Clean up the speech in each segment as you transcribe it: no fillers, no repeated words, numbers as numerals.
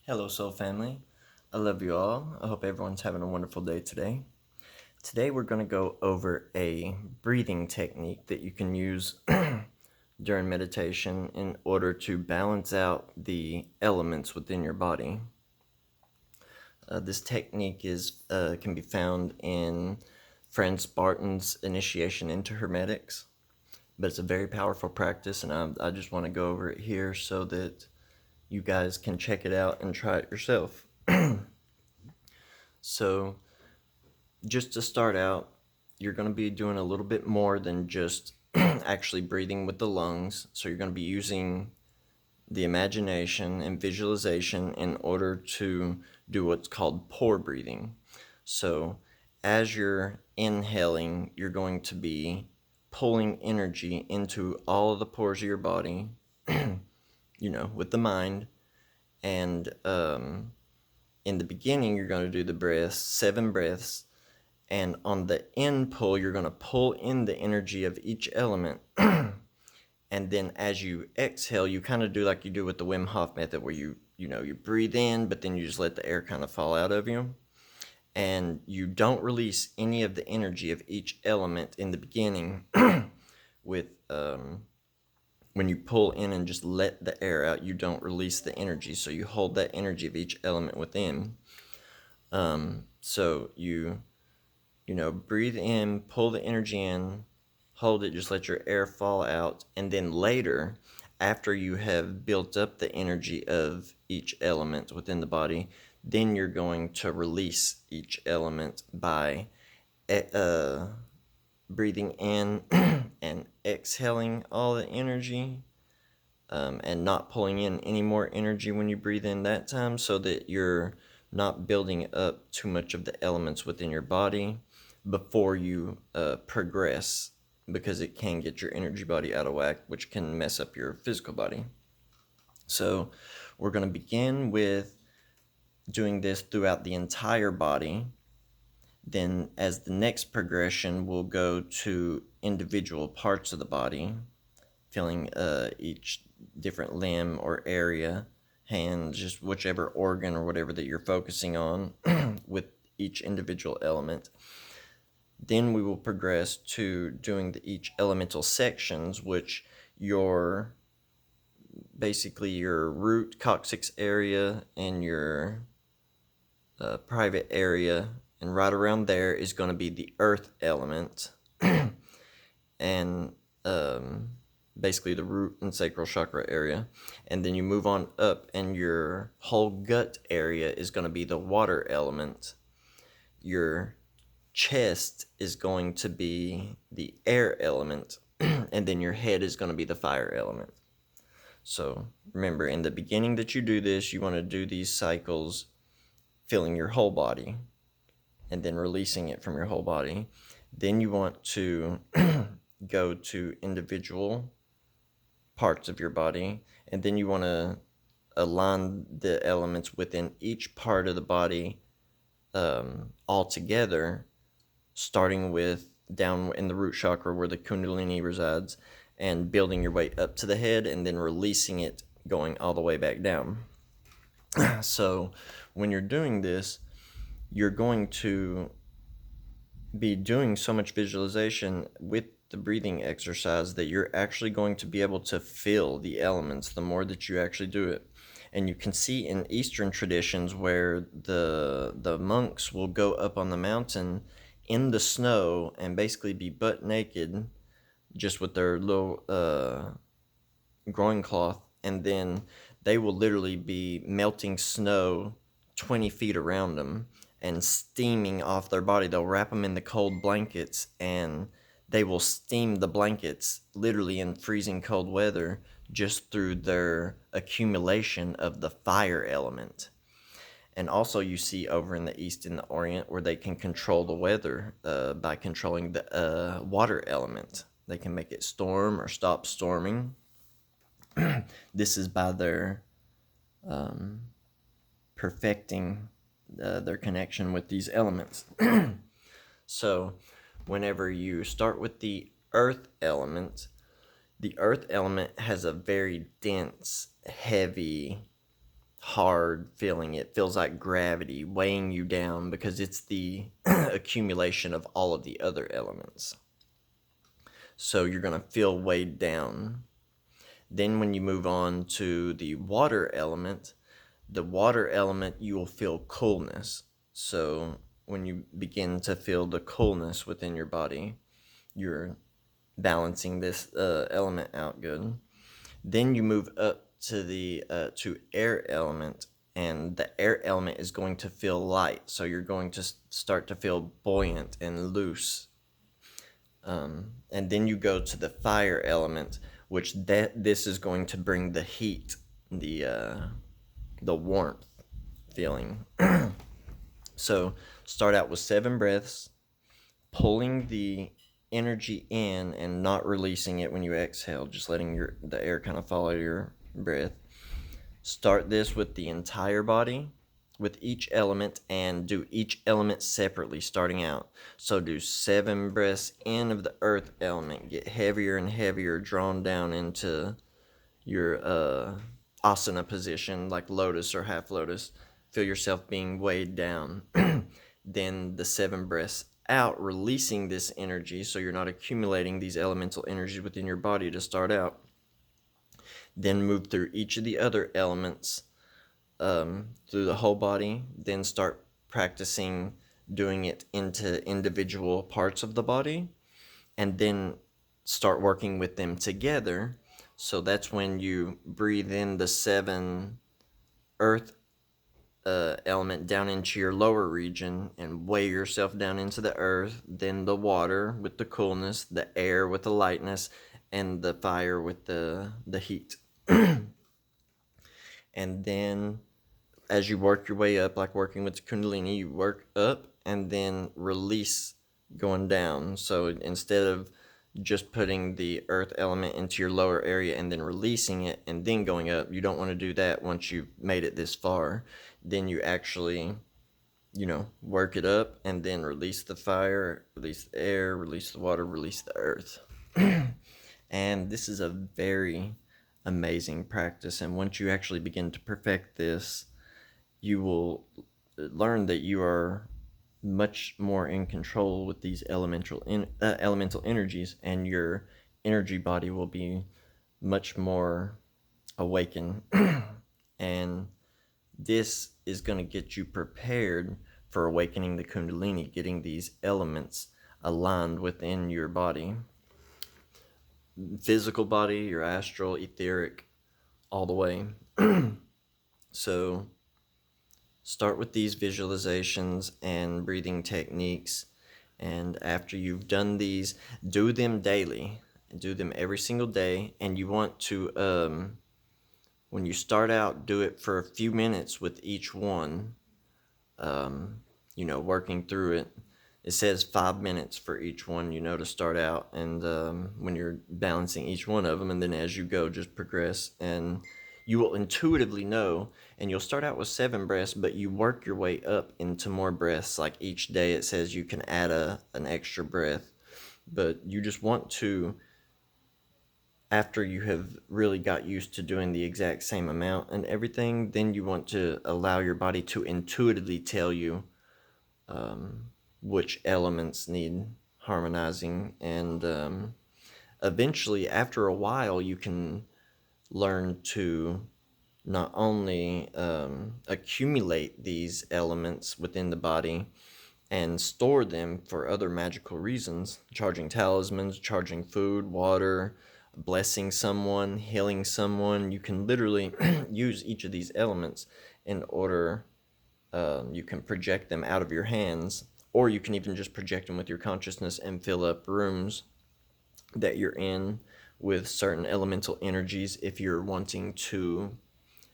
Hello, soul family. I love you all. I hope everyone's having a wonderful day today. Today, we're going to go over a breathing technique that you can use during meditation in order to balance out the elements within your body. This technique can be found in Fraz Bartons Initiation into Hermetics, but it's a very powerful practice, and I just want to go over it here so that you guys can check it out and try it yourself. So, just to start out, you're going to be doing a little bit more than just actually breathing with the lungs. So, you're going to be using the imagination and visualization in order to do what's called pore breathing. So, as you're inhaling, you're going to be pulling energy into all of the pores of your body, with the mind. And in the beginning, you're going to do the breaths, 7 breaths. And on the in pull, you're going to pull in the energy of each element. And then as you exhale, you kind of do like you do with the Wim Hof method, where you breathe in, but then you just let the air kind of fall out of you. And you don't release any of the energy of each element in the beginning with when you pull in and just let the air out, you don't release the energy. So you hold that energy of each element within. So you breathe in, pull the energy in, hold it, just let your air fall out. And then later, after you have built up the energy of each element within the body, then you're going to release each element by breathing in and exhaling all the energy, and not pulling in any more energy when you breathe in that time, so that you're not building up too much of the elements within your body before you progress, because it can get your energy body out of whack, which can mess up your physical body. So we're going to begin with doing this throughout the entire body. Then as the next progression, we'll go to individual parts of the body, feeling each different limb or area, hands, just whichever organ or whatever that you're focusing on with each individual element. Then we will progress to doing each elemental sections, which basically your root coccyx area and your private area, and right around there is going to be the earth element, and basically the root and sacral chakra area. And then you move on up, and your whole gut area is going to be the water element. Your chest is going to be the air element, and then your head is going to be the fire element. So remember, in the beginning that you do this, you want to do these cycles filling your whole body and then releasing it from your whole body. Then you want to go to individual parts of your body, and then you want to align the elements within each part of the body all together, starting with down in the root chakra where the kundalini resides, and building your way up to the head, and then releasing it, going all the way back down. So when you're doing this, you're going to be doing so much visualization with the breathing exercise that you're actually going to be able to feel the elements the more that you actually do it. And you can see in Eastern traditions where the monks will go up on the mountain in the snow and basically be butt naked, just with their little groin cloth, and then they will literally be melting snow 20 feet around them and steaming off their body. They'll wrap them in the cold blankets, and they will steam the blankets literally in freezing cold weather, just through their accumulation of the fire element. And also you see over in the East and the Orient where they can control the weather by controlling the water element. They can make it storm or stop storming. This is by their perfecting their connection with these elements. So whenever you start with the earth element has a very dense, heavy hard feeling. It feels like gravity weighing you down because it's the accumulation of all of the other elements. So you're going to feel weighed down. Then when you move on to the water element, you will feel coolness. So when you begin to feel the coolness within your body, you're balancing this element out good. Then you move up to the to air element, and the air element is going to feel light. So you're going to start to feel buoyant and loose. And then you go to the fire element, which this is going to bring the heat, the warmth feeling. So start out with 7 breaths, pulling the energy in and not releasing it when you exhale, just letting the air kind of follow your breath. Start this with the entire body, with each element, and do each element separately starting out. So do 7 breaths in of the earth element, get heavier and heavier, drawn down into your asana position, like lotus or half lotus. Feel yourself being weighed down. Then the 7 breaths out, releasing this energy so you're not accumulating these elemental energies within your body to start out. Then move through each of the other elements through the whole body. Then start practicing doing it into individual parts of the body, and then start working with them together. So that's when you breathe in the 7 earth element down into your lower region and weigh yourself down into the earth, then the water with the coolness, the air with the lightness, and the fire with the heat. And then as you work your way up, like working with the Kundalini, you work up and then release going down. So instead of just putting the earth element into your lower area and then releasing it and then going up, you don't want to do that once you've made it this far. Then you actually, work it up and then release the fire, release the air, release the water, release the earth. And this is a very amazing practice. And once you actually begin to perfect this, you will learn that you are much more in control with these elemental energies, and your energy body will be much more awakened. And this is going to get you prepared for awakening the Kundalini, getting these elements aligned within your body, physical body, your astral, etheric, all the way. So start with these visualizations and breathing techniques, and after you've done these, do them daily. Do them every single day, and you want to, when you start out, do it for a few minutes with each one, working through it. It says 5 minutes for each one, to start out, and when you're balancing each one of them, and then as you go, just progress, and you will intuitively know, and you'll start out with 7 breaths, but you work your way up into more breaths. Like each day it says you can add an extra breath, but you just want to, after you have really got used to doing the exact same amount and everything, then you want to allow your body to intuitively tell you which elements need harmonizing, and eventually, after a while, you can learn to not only accumulate these elements within the body and store them for other magical reasons, charging talismans, charging food, water, blessing someone, healing someone. You can literally use each of these elements in order, you can project them out of your hands, or you can even just project them with your consciousness and fill up rooms that you're in with certain elemental energies if you're wanting to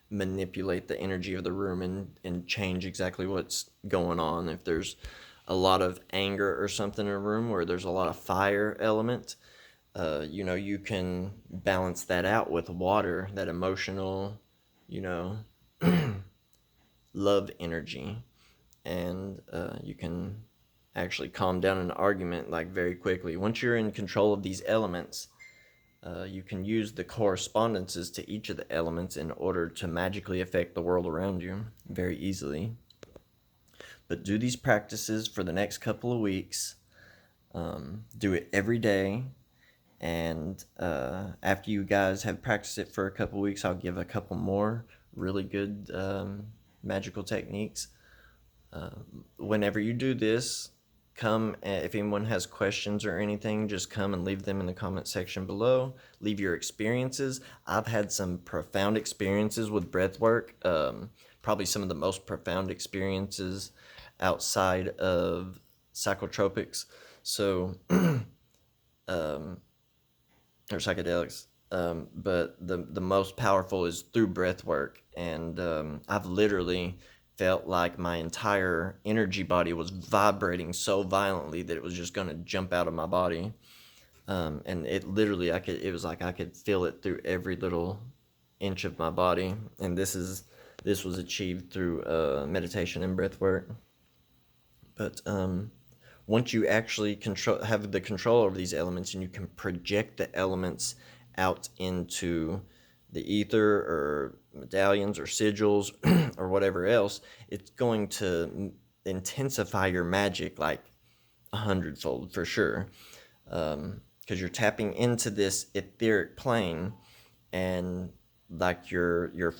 manipulate the energy of the room and change exactly what's going on. If there's a lot of anger or something in a room where there's a lot of fire element, you can balance that out with water, that emotional, love energy, and you can actually calm down an argument like very quickly. Once you're in control of these elements, You can use the correspondences to each of the elements in order to magically affect the world around you very easily. But do these practices for the next couple of weeks. Do it every day. And after you guys have practiced it for a couple weeks, I'll give a couple more really good magical techniques. Whenever you do this, come, if anyone has questions or anything, just come and leave them in the comment section below. Leave your experiences. I've had some profound experiences with breathwork, probably some of the most profound experiences outside of psychotropics. So, or psychedelics. But the most powerful is through breath work. And I've literally felt like my entire energy body was vibrating so violently that it was just going to jump out of my body. And it literally, it was like I could feel it through every little inch of my body. And this was achieved through meditation and breath work. But once you actually have the control over these elements, and you can project the elements out into the ether or medallions or sigils or whatever else, it's going to intensify your magic like 100-fold for sure, because you're tapping into this etheric plane, and like your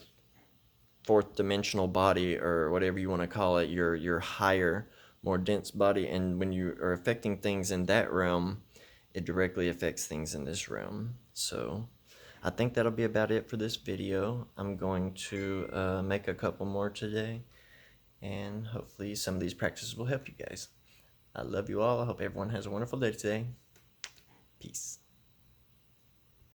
fourth dimensional body, or whatever you want to call it, your higher, more dense body. And when you are affecting things in that realm, it directly affects things in this realm. So I think that'll be about it for this video. I'm going to make a couple more today, and hopefully some of these practices will help you guys. I love you all. I hope everyone has a wonderful day today. Peace.